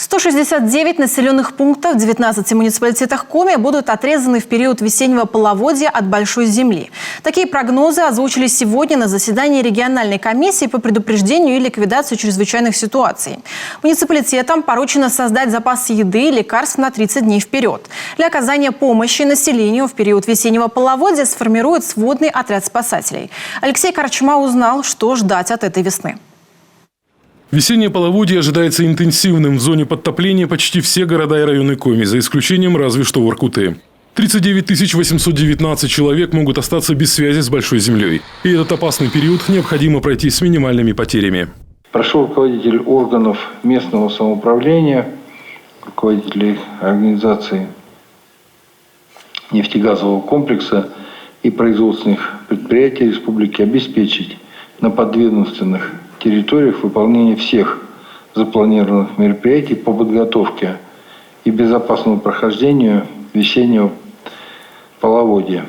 169 населенных пунктов в 19 муниципалитетах Коми будут отрезаны в период весеннего половодья от большой земли. Такие прогнозы озвучили сегодня на заседании региональной комиссии по предупреждению и ликвидации чрезвычайных ситуаций. Муниципалитетам поручено создать запас еды и лекарств на 30 дней вперед. Для оказания помощи населению в период весеннего половодья сформирует сводный отряд спасателей. Алексей Корчма узнал, что ждать от этой весны. Весеннее половодье ожидается интенсивным. В зоне подтопления почти все города и районы Коми, за исключением разве что Воркуты. 39 819 человек могут остаться без связи с большой землей. И этот опасный период необходимо пройти с минимальными потерями. Прошу руководителей органов местного самоуправления, руководителей организаций нефтегазового комплекса и производственных предприятий республики обеспечить на подведомственных территориях выполнение всех запланированных мероприятий по подготовке и безопасному прохождению весеннего половодья.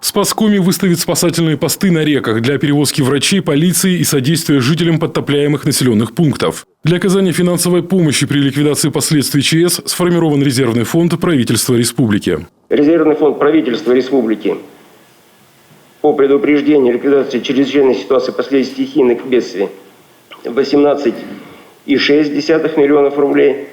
Спас Коми выставит спасательные посты на реках для перевозки врачей, полиции и содействия жителям подтопляемых населенных пунктов. Для оказания финансовой помощи при ликвидации последствий ЧС сформирован резервный фонд правительства республики. Резервный фонд правительства республики по предупреждению и ликвидации чрезвычайной ситуации последствий стихийных бедствий 18,6 миллионов рублей.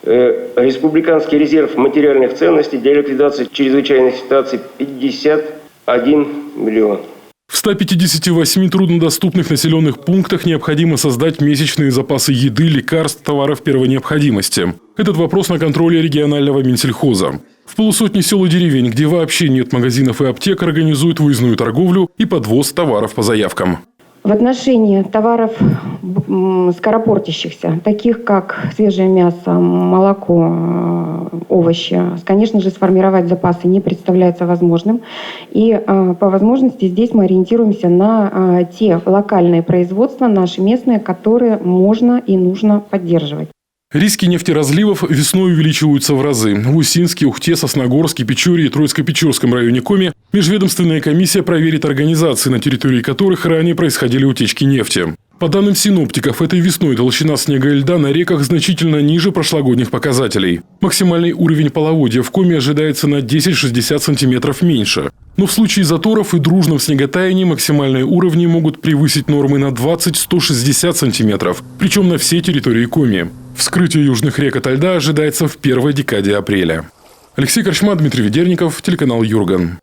Республиканский резерв материальных ценностей для ликвидации чрезвычайных ситуаций 51 миллион. В 158 труднодоступных населенных пунктах необходимо создать месячные запасы еды, лекарств, товаров первой необходимости. Этот вопрос на контроле регионального Минсельхоза. В полусотни сел и деревень, где вообще нет магазинов и аптек, организуют выездную торговлю и подвоз товаров по заявкам. В отношении товаров скоропортящихся, таких как свежее мясо, молоко, овощи, конечно же, сформировать запасы не представляется возможным. И по возможности здесь мы ориентируемся на те локальные производства, наши местные, которые можно и нужно поддерживать. Риски нефтеразливов весной увеличиваются в разы. В Усинске, Ухте, Сосногорске, Печоре и Троицко-Печорском районе Коми межведомственная комиссия проверит организации, на территории которых ранее происходили утечки нефти. По данным синоптиков, этой весной толщина снега и льда на реках значительно ниже прошлогодних показателей. Максимальный уровень половодья в Коми ожидается на 10-60 сантиметров меньше. Но в случае заторов и дружном снеготаянии максимальные уровни могут превысить нормы на 20-160 сантиметров, причем на всей территории Коми. Вскрытие южных рек ото льда ожидается в первой декаде апреля. Алексей Корчма, Дмитрий Ведерников, телеканал Юрган.